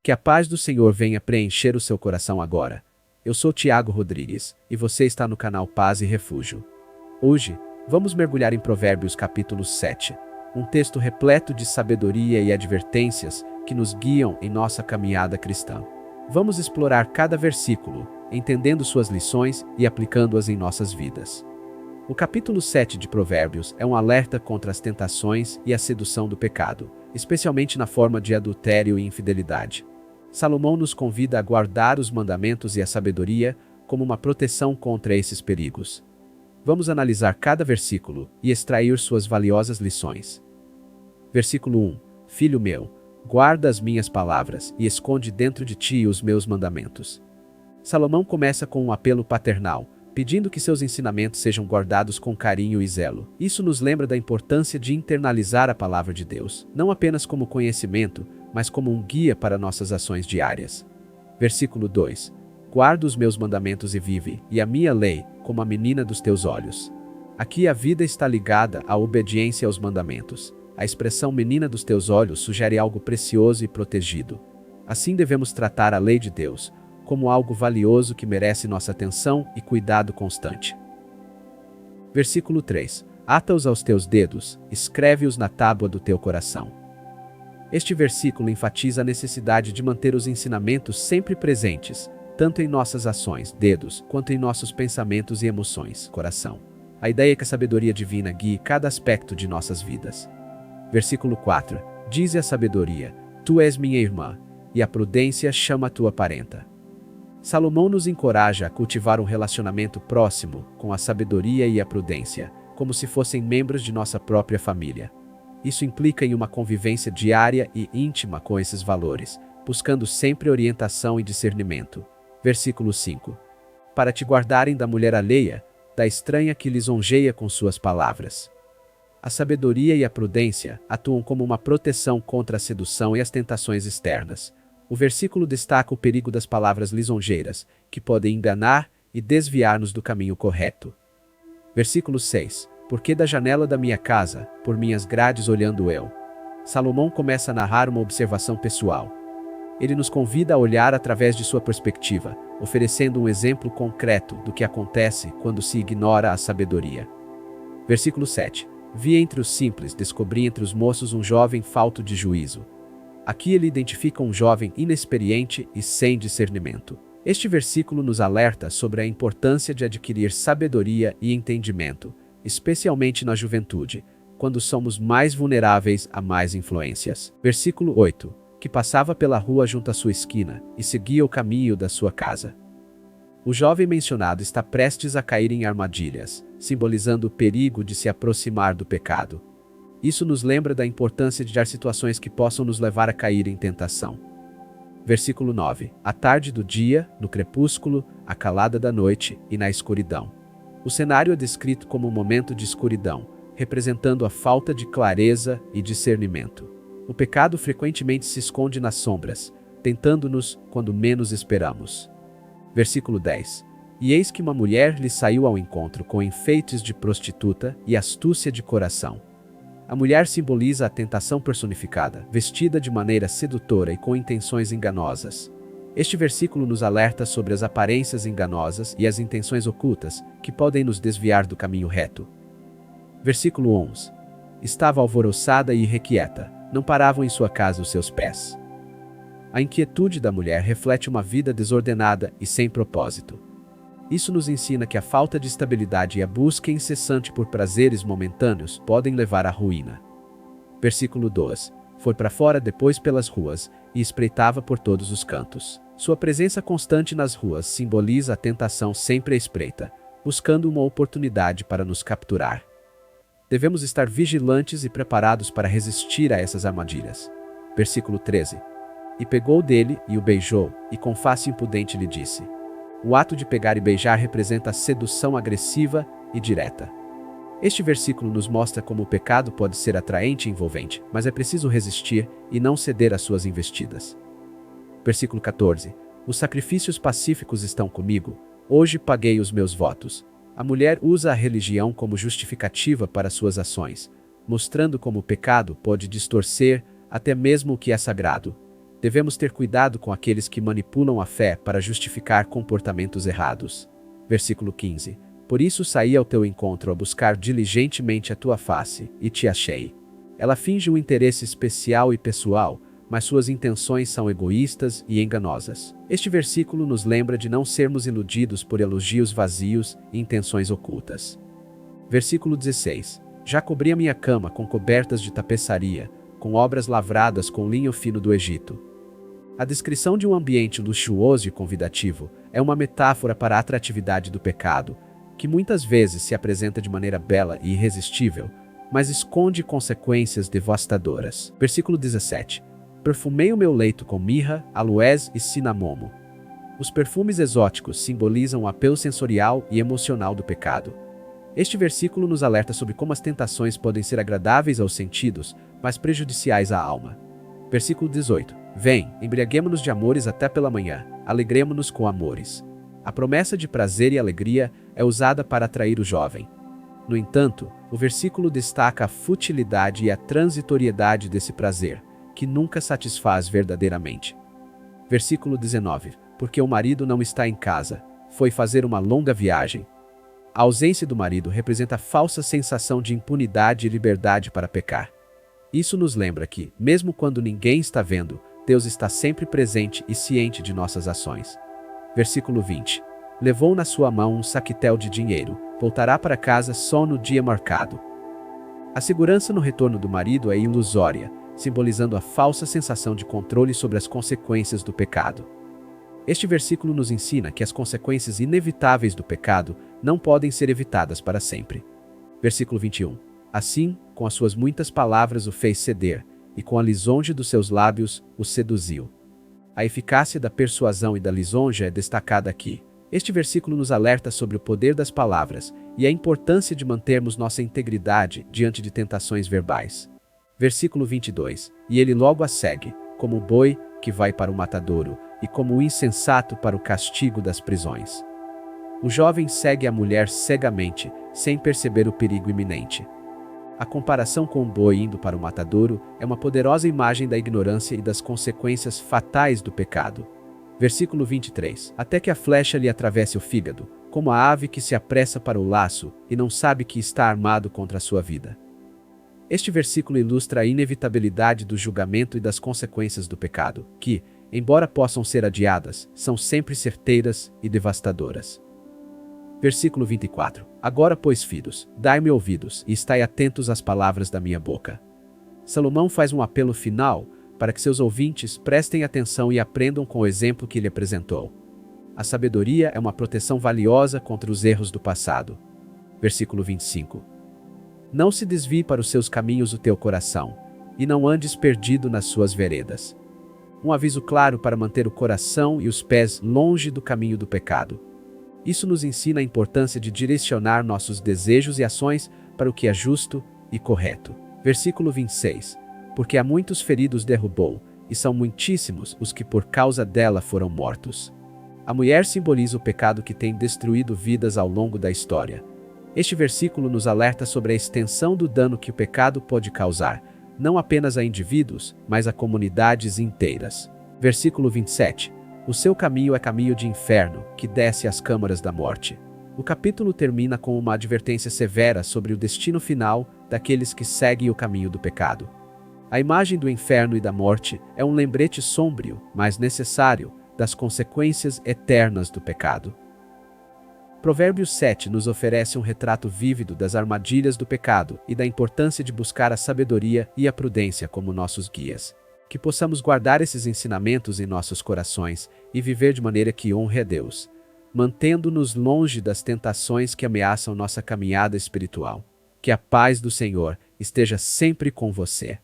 Que a paz do Senhor venha preencher o seu coração agora. Eu sou Tiago Rodrigues, e você está no canal Paz e Refúgio. Hoje, vamos mergulhar em Provérbios capítulo 7, um texto repleto de sabedoria e advertências que nos guiam em nossa caminhada cristã. Vamos explorar cada versículo, entendendo suas lições e aplicando-as em nossas vidas. O capítulo 7 de Provérbios é um alerta contra as tentações e a sedução do pecado, especialmente na forma de adultério e infidelidade. Salomão nos convida a guardar os mandamentos e a sabedoria como uma proteção contra esses perigos. Vamos analisar cada versículo e extrair suas valiosas lições. Versículo 1. Filho meu, guarda as minhas palavras e esconde dentro de ti os meus mandamentos. Salomão começa com um apelo paternal, pedindo que seus ensinamentos sejam guardados com carinho e zelo. Isso nos lembra da importância de internalizar a palavra de Deus, não apenas como conhecimento, mas como um guia para nossas ações diárias. Versículo 2. Guarda os meus mandamentos e vive, e a minha lei, como a menina dos teus olhos. Aqui a vida está ligada à obediência aos mandamentos. A expressão menina dos teus olhos sugere algo precioso e protegido. Assim devemos tratar a lei de Deus, como algo valioso que merece nossa atenção e cuidado constante. Versículo 3. Ata-os aos teus dedos, escreve-os na tábua do teu coração. Este versículo enfatiza a necessidade de manter os ensinamentos sempre presentes, tanto em nossas ações, dedos, quanto em nossos pensamentos e emoções, coração. A ideia é que a sabedoria divina guie cada aspecto de nossas vidas. Versículo 4. Dize a sabedoria, tu és minha irmã, e a prudência chama a tua parenta. Salomão nos encoraja a cultivar um relacionamento próximo com a sabedoria e a prudência, como se fossem membros de nossa própria família. Isso implica em uma convivência diária e íntima com esses valores, buscando sempre orientação e discernimento. Versículo 5. Para te guardarem da mulher alheia, da estranha que lisonjeia com suas palavras. A sabedoria e a prudência atuam como uma proteção contra a sedução e as tentações externas. O versículo destaca o perigo das palavras lisonjeiras, que podem enganar e desviar-nos do caminho correto. Versículo 6. Porque da janela da minha casa, por minhas grades olhando eu. Salomão começa a narrar uma observação pessoal. Ele nos convida a olhar através de sua perspectiva, oferecendo um exemplo concreto do que acontece quando se ignora a sabedoria. Versículo 7. Vi entre os simples, descobri entre os moços um jovem falto de juízo. Aqui ele identifica um jovem inexperiente e sem discernimento. Este versículo nos alerta sobre a importância de adquirir sabedoria e entendimento, especialmente na juventude, quando somos mais vulneráveis a más influências. Versículo 8. Que passava pela rua junto à sua esquina e seguia o caminho da sua casa. O jovem mencionado está prestes a cair em armadilhas, simbolizando o perigo de se aproximar do pecado. Isso nos lembra da importância de dar situações que possam nos levar a cair em tentação. Versículo 9. À tarde do dia, no crepúsculo, à calada da noite e na escuridão. O cenário é descrito como um momento de escuridão, representando a falta de clareza e discernimento. O pecado frequentemente se esconde nas sombras, tentando-nos quando menos esperamos. Versículo 10. E eis que uma mulher lhe saiu ao encontro com enfeites de prostituta e astúcia de coração. A mulher simboliza a tentação personificada, vestida de maneira sedutora e com intenções enganosas. Este versículo nos alerta sobre as aparências enganosas e as intenções ocultas que podem nos desviar do caminho reto. Versículo 11. Estava alvoroçada e irrequieta, não paravam em sua casa os seus pés. A inquietude da mulher reflete uma vida desordenada e sem propósito. Isso nos ensina que a falta de estabilidade e a busca incessante por prazeres momentâneos podem levar à ruína. Versículo 12. Foi para fora depois pelas ruas e espreitava por todos os cantos. Sua presença constante nas ruas simboliza a tentação sempre à espreita, buscando uma oportunidade para nos capturar. Devemos estar vigilantes e preparados para resistir a essas armadilhas. Versículo 13. E pegou dele e o beijou, e com face impudente lhe disse. O ato de pegar e beijar representa a sedução agressiva e direta. Este versículo nos mostra como o pecado pode ser atraente e envolvente, mas é preciso resistir e não ceder às suas investidas. Versículo 14. Os sacrifícios pacíficos estão comigo, hoje paguei os meus votos. A mulher usa a religião como justificativa para suas ações, mostrando como o pecado pode distorcer até mesmo o que é sagrado. Devemos ter cuidado com aqueles que manipulam a fé para justificar comportamentos errados. Versículo 15. Por isso saí ao teu encontro a buscar diligentemente a tua face, e te achei. Ela finge um interesse especial e pessoal, mas suas intenções são egoístas e enganosas. Este versículo nos lembra de não sermos iludidos por elogios vazios e intenções ocultas. Versículo 16. Já cobri a minha cama com cobertas de tapeçaria, com obras lavradas com linho fino do Egito. A descrição de um ambiente luxuoso e convidativo é uma metáfora para a atratividade do pecado, que muitas vezes se apresenta de maneira bela e irresistível, mas esconde consequências devastadoras. Versículo 17. Perfumei o meu leito com mirra, aloés e cinamomo. Os perfumes exóticos simbolizam o apelo sensorial e emocional do pecado. Este versículo nos alerta sobre como as tentações podem ser agradáveis aos sentidos, mas prejudiciais à alma. Versículo 18. Vem, embriaguemo-nos de amores até pela manhã, alegremo-nos com amores. A promessa de prazer e alegria é usada para atrair o jovem. No entanto, o versículo destaca a futilidade e a transitoriedade desse prazer, que nunca satisfaz verdadeiramente. Versículo 19. Porque o marido não está em casa, foi fazer uma longa viagem. A ausência do marido representa a falsa sensação de impunidade e liberdade para pecar. Isso nos lembra que, mesmo quando ninguém está vendo, Deus está sempre presente e ciente de nossas ações. Versículo 20. Levou na sua mão um saquetel de dinheiro, voltará para casa só no dia marcado. A segurança no retorno do marido é ilusória, simbolizando a falsa sensação de controle sobre as consequências do pecado. Este versículo nos ensina que as consequências inevitáveis do pecado não podem ser evitadas para sempre. Versículo 21. Assim, com as suas muitas palavras o fez ceder, e com a lisonja dos seus lábios o seduziu. A eficácia da persuasão e da lisonja é destacada aqui. Este versículo nos alerta sobre o poder das palavras e a importância de mantermos nossa integridade diante de tentações verbais. Versículo 22. E ele logo a segue, como o boi que vai para o matadouro, e como o insensato para o castigo das prisões. O jovem segue a mulher cegamente, sem perceber o perigo iminente. A comparação com o boi indo para o matadouro é uma poderosa imagem da ignorância e das consequências fatais do pecado. Versículo 23. Até que a flecha lhe atravesse o fígado, como a ave que se apressa para o laço e não sabe que está armado contra a sua vida. Este versículo ilustra a inevitabilidade do julgamento e das consequências do pecado, que, embora possam ser adiadas, são sempre certeiras e devastadoras. Versículo 24. Agora, pois, filhos, dai-me ouvidos e estai atentos às palavras da minha boca. Salomão faz um apelo final para que seus ouvintes prestem atenção e aprendam com o exemplo que ele apresentou. A sabedoria é uma proteção valiosa contra os erros do passado. Versículo 25. Não se desvie para os seus caminhos o teu coração, e não andes perdido nas suas veredas. Um aviso claro para manter o coração e os pés longe do caminho do pecado. Isso nos ensina a importância de direcionar nossos desejos e ações para o que é justo e correto. Versículo 26. Porque há muitos feridos derrubou, e são muitíssimos os que por causa dela foram mortos. A mulher simboliza o pecado que tem destruído vidas ao longo da história. Este versículo nos alerta sobre a extensão do dano que o pecado pode causar, não apenas a indivíduos, mas a comunidades inteiras. Versículo 27. O seu caminho é caminho de inferno, que desce às câmaras da morte. O capítulo termina com uma advertência severa sobre o destino final daqueles que seguem o caminho do pecado. A imagem do inferno e da morte é um lembrete sombrio, mas necessário, das consequências eternas do pecado. Provérbios 7 nos oferece um retrato vívido das armadilhas do pecado e da importância de buscar a sabedoria e a prudência como nossos guias. Que possamos guardar esses ensinamentos em nossos corações e viver de maneira que honre a Deus, mantendo-nos longe das tentações que ameaçam nossa caminhada espiritual. Que a paz do Senhor esteja sempre com você.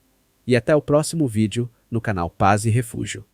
E até o próximo vídeo no canal Paz e Refúgio.